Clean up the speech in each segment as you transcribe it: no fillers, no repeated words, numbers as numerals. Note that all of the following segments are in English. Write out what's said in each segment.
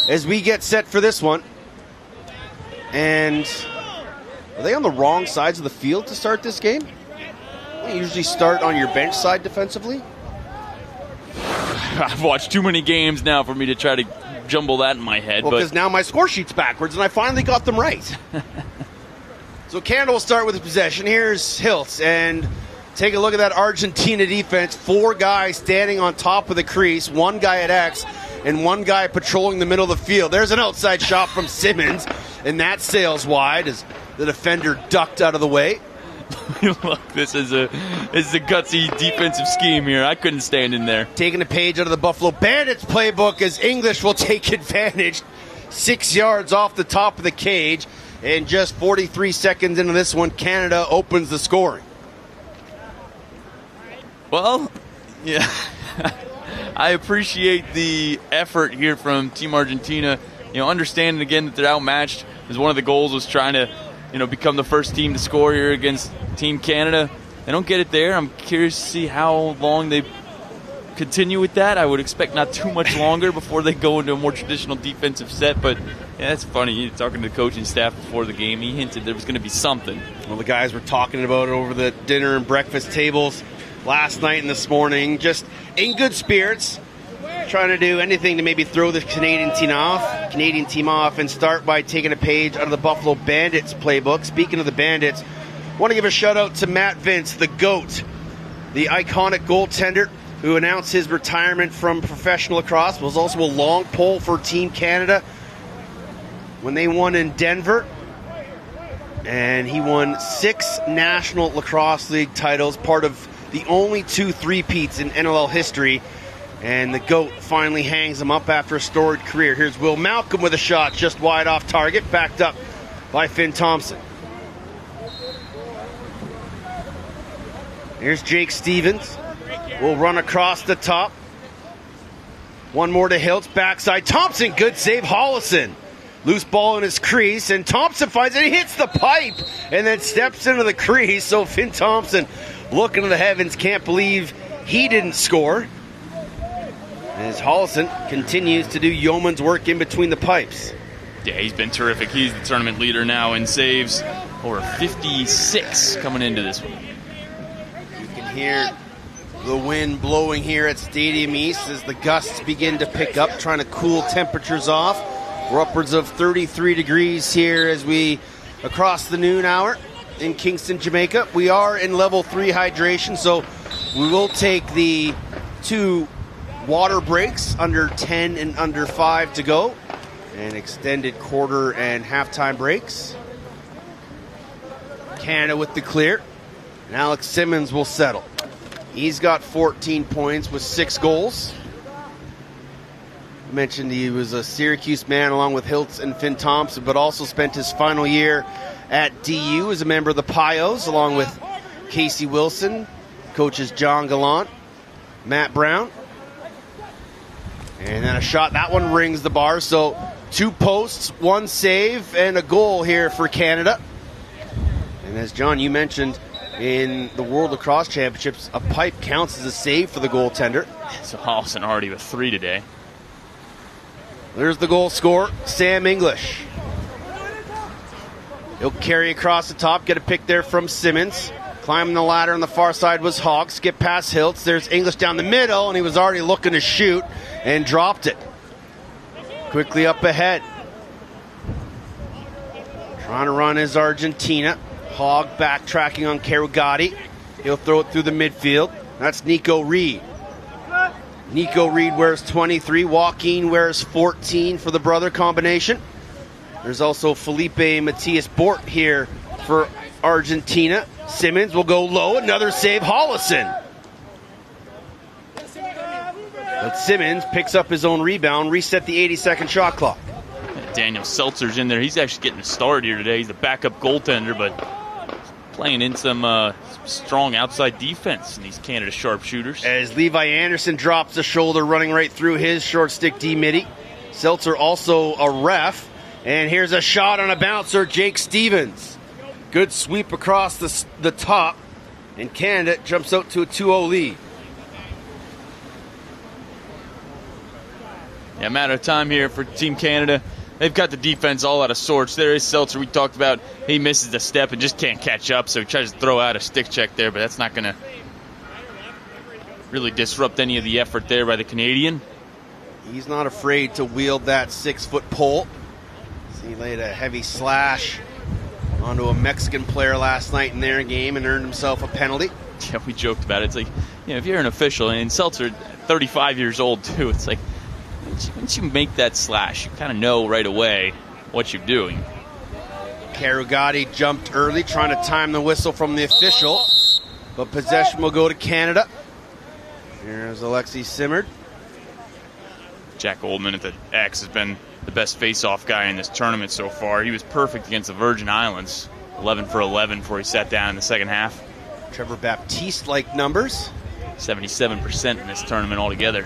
as we get set for this one. And are they on the wrong sides of the field to start this game? You usually start on your bench side defensively. I've watched too many games now for me to try to jumble that in my head. Well, because now my score sheet's backwards, and I finally got them right. So Canada will start with the possession. Here's Hiltz, and take a look at that Argentina defense. 4 guys standing on top of the crease, 1 guy at X, and 1 guy patrolling the middle of the field. There's an outside shot from Simmons, and that sails wide as the defender ducked out of the way. Look, this is a gutsy defensive scheme here. I couldn't stand in there. Taking a page out of the Buffalo Bandits playbook as English will take advantage. 6 yards off the top of the cage. And just 43 seconds into this one, Canada opens the scoring. Well, yeah. I appreciate the effort here from Team Argentina. Understanding again that they're outmatched, as one of the goals was trying to become the first team to score here against Team Canada. They don't get it there. I'm curious to see how long they continue with that. I would expect not too much longer before they go into a more traditional defensive set. But yeah, that's funny. Talking to the coaching staff before the game, he hinted there was going to be something. Well, the guys were talking about it over the dinner and breakfast tables last night and this morning. Just in good spirits, trying to do anything to maybe throw the Canadian team off, and start by taking a page out of the Buffalo Bandits playbook. Speaking of the Bandits, I want to give a shout out to Matt Vince, the GOAT, the iconic goaltender who announced his retirement from professional lacrosse. Was also a long pole for Team Canada when they won in Denver, and he won 6 National Lacrosse League titles, part of the only 2 three-peats in NLL history. And the GOAT finally hangs him up after a storied career. Here's Will Malcolm with a shot just wide off target, backed up by Finn Thompson. Here's Jake Stevens. Will run across the top. One more to Hiltz, backside. Thompson, good save. Hollison. Loose ball in his crease, and Thompson finds it. He hits the pipe and then steps into the crease. So Finn Thompson, looking to the heavens, can't believe he didn't score. As Hollison continues to do yeoman's work in between the pipes. Yeah, he's been terrific. He's the tournament leader now in saves. Over 56 coming into this one. You can hear the wind blowing here at Stadium East as the gusts begin to pick up, trying to cool temperatures off. We're upwards of 33 degrees here as we across the noon hour in Kingston, Jamaica. We are in level 3 hydration, so we will take the 2 water breaks, under 10 and under 5 to go, and extended quarter and halftime breaks. Canada with the clear, and Alex Simmons will settle. He's got 14 points with 6 goals. I mentioned he was a Syracuse man along with Hiltz and Finn Thompson, but also spent his final year at DU as a member of the Pios, along with Casey Wilson, coaches John Gallant, Matt Brown. And then a shot, that one rings the bar. So 2 posts, 1 save, and a goal here for Canada. And as John, you mentioned, in the World Lacrosse Championships, a pipe counts as a save for the goaltender. So Hollison already with 3 today. There's the goal scorer, Sam English. He'll carry across the top, get a pick there from Simmons. Climbing the ladder on the far side was Hawk. Skip past Hiltz. There's English down the middle, and he was already looking to shoot and dropped it. Quickly up ahead. Trying to run is Argentina. Hogg backtracking on Karugati. He'll throw it through the midfield. That's Nico Reed. Nico Reed wears 23. Joaquin wears 14 for the brother combination. There's also Felipe Matias Bort here for Argentina. Simmons will go low. Another save. Hollison. But Simmons picks up his own rebound. Reset the 80-second shot clock. Daniel Seltzer's in there. He's actually getting a start here today. He's the backup goaltender, but playing in some strong outside defense in these Canada sharpshooters. As Levi Anderson drops the shoulder, running right through his short stick D-midi. Seltzer also a ref. And here's a shot on a bouncer, Jake Stevens. Good sweep across the top. And Canada jumps out to a 2-0 lead. Yeah, Yeah, matter of time here for Team Canada. They've got the defense all out of sorts. There is Seltzer, we talked about. He misses the step and just can't catch up, so he tries to throw out a stick check there, but that's not going to really disrupt any of the effort there by the Canadian. He's not afraid to wield that 6-foot pole. So he laid a heavy slash onto a Mexican player last night in their game and earned himself a penalty. Yeah, we joked about it. It's like, if you're an official, and Seltzer, 35 years old too, it's like, once you make that slash, you kind of know right away what you're doing. Karugati jumped early, trying to time the whistle from the official, but possession will go to Canada. Here's Alexi Simmerd. Jack Oldman at the X has been the best face-off guy in this tournament so far. He was perfect against the Virgin Islands, 11 for 11 before he sat down in the second half. Trevor Baptiste-like numbers. 77% in this tournament altogether.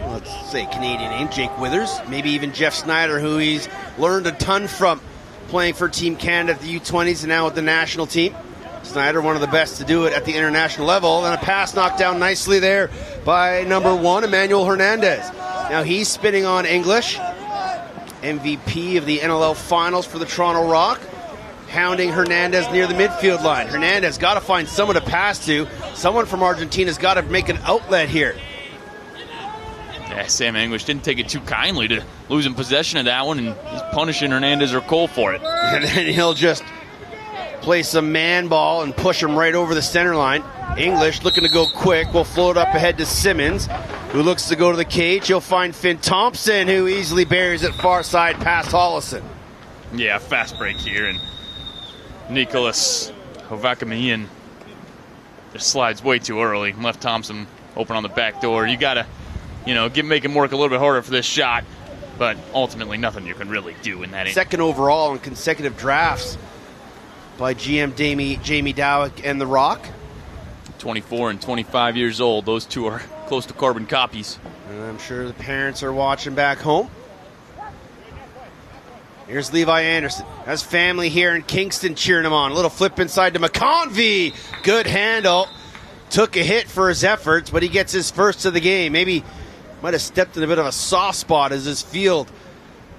Let's say Canadian name, Jake Withers, maybe even Jeff Snyder, who he's learned a ton from playing for Team Canada at the U20s and now with the national team. Snyder, one of the best to do it at the international level, and a pass knocked down nicely there by number 1, Emmanuel Hernandez. Now he's spinning on English, MVP of the NLL Finals for the Toronto Rock, hounding Hernandez near the midfield line. Hernandez got to find someone to pass to. Someone from Argentina's got to make an outlet here. Yeah, Sam English didn't take it too kindly to losing possession of that one, and he's punishing Hernandez or Cole for it. And then he'll just play some man ball and push him right over the center line. English looking to go quick. Will float up ahead to Simmons, who looks to go to the cage. He'll find Finn Thompson, who easily buries it far side past Hollison. Yeah, fast break here, and Nicholas Hovakamian just slides way too early. Left Thompson open on the back door. You got to, make him work a little bit harder for this shot, but ultimately nothing you can really do in that. Second overall in consecutive drafts by GM Jamie Dowick and The Rock. 24 and 25 years old. Those two are close to carbon copies. And I'm sure the parents are watching back home. Here's Levi Anderson. Has family here in Kingston cheering him on. A little flip inside to McConvey. Good handle. Took a hit for his efforts, but he gets his first of the game. Maybe might have stepped in a bit of a soft spot as his field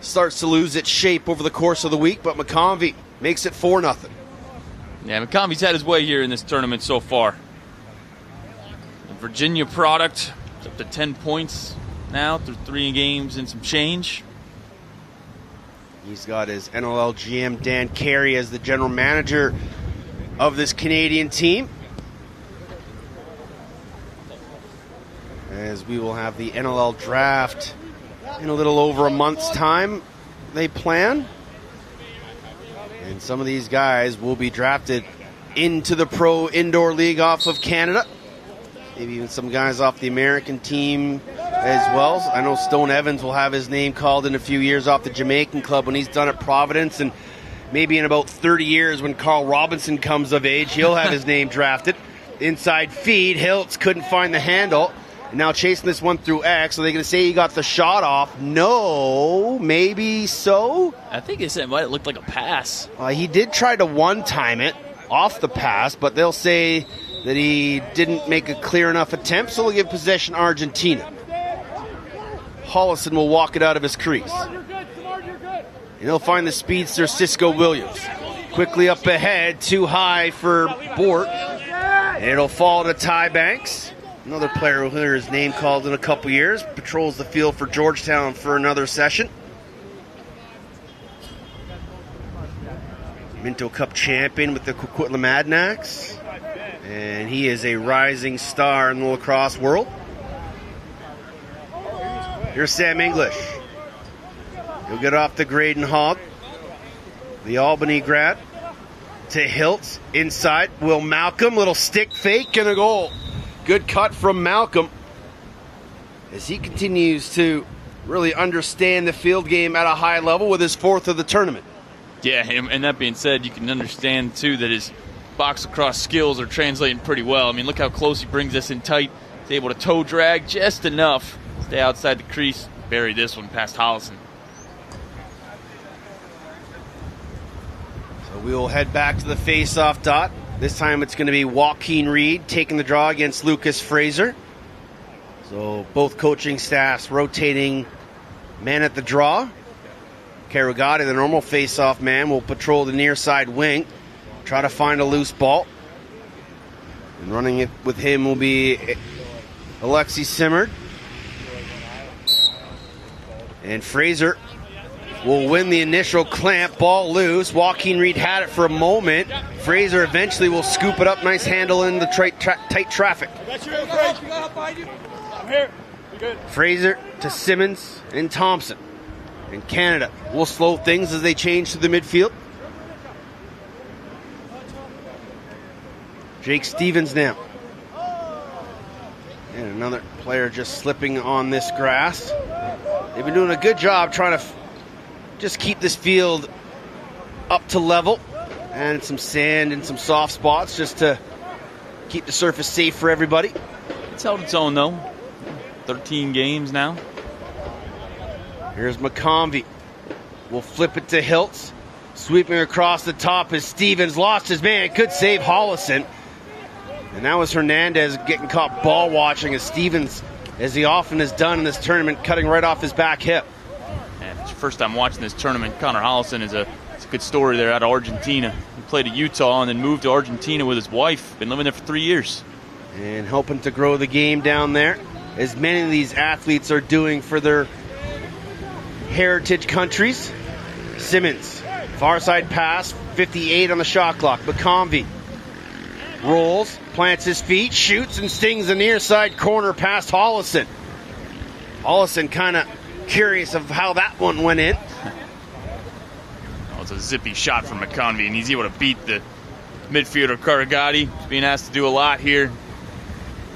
starts to lose its shape over the course of the week, but McConvey makes it 4-0. Yeah, McConvey's had his way here in this tournament so far. The Virginia product is up to 10 points now through 3 games and some change. He's got his NLL GM Dan Carey as the general manager of this Canadian team. As we will have the NLL draft in a little over a month's time, they plan. And some of these guys will be drafted into the Pro Indoor League off of Canada. Maybe even some guys off the American team as well. I know Stone Evans will have his name called in a few years off the Jamaican club when he's done at Providence. And maybe in about 30 years when Carl Robinson comes of age, he'll have his name drafted. Inside feed, Hiltz couldn't find the handle. And now chasing this one through X. Are they going to say he got the shot off? No, maybe so. I think they said it looked like a pass. He did try to one-time it off the pass, but they'll say that he didn't make a clear enough attempt, so they'll give possession Argentina. Hollison will walk it out of his crease. And he'll find the speedster Cisco Williams. Quickly up ahead, too high for Bort. And it'll fall to Ty Banks. Another player who'll hear his name called in a couple years. Patrols the field for Georgetown for another session. Minto Cup champion with the Coquitlam Adnax. And he is a rising star in the lacrosse world. Here's Sam English. He'll get off the Graydon Hog. The Albany grad. To Hiltz. Inside. Will Malcolm. Little stick fake and a goal. Good cut from Malcolm as he continues to really understand the field game at a high level with his 4th of the tournament. Yeah, and that being said, you can understand, too, that his box lacrosse skills are translating pretty well. I mean, look how close he brings this in tight. He's able to toe drag just enough. Stay outside the crease. Bury this one past Hollison. So we will head back to the face-off dot. This time it's going to be Joaquin Reed taking the draw against Lucas Fraser. So both coaching staffs rotating Man at the draw. Karugati, the normal face-off man, will patrol the near side wing, try to find a loose ball. And running it with him will be Alexi Simmerd. And Fraser will win the initial clamp. Ball loose. Joaquin Reed had it for a moment. Fraser eventually will scoop it up. Nice handle in the tight traffic. Fraser to Simmons and Thompson. And Canada will slow things as they change to the midfield. Jake Stevens now. And another player just slipping on this grass. They've been doing a good job trying to just keep this field up to level. And some sand and some soft spots just to keep the surface safe for everybody. It's held its own though. 13 games now. Here's McConvey. We'll flip it to Hiltz. Sweeping across the top as Stevens lost his man. Good save, Hollison. And that was Hernandez getting caught ball watching as Stevens, as he often has done in this tournament, cutting right off his back hip. And it's your first time watching this tournament. Connor Hollison it's a good story there out of Argentina. He played at Utah and then moved to Argentina with his wife. Been living there for 3 years. And helping to grow the game down there, as many of these athletes are doing for their heritage countries. Simmons, far side pass, 58 on the shot clock. McConvey rolls, plants his feet, shoots, and stings the near side corner past Hollison. Hollison kind of curious of how that one went in. Oh, it's a zippy shot from McConvey, and he's able to beat the midfielder Karugati. He's being asked to do a lot here,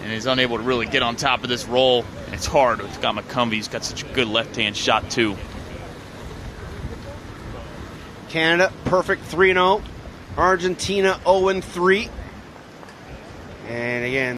and he's unable to really get on top of this roll. And it's hard. It's got McConvey. He's got such a good left-hand shot, too. Canada, perfect 3-0. Argentina, 0-3. And again,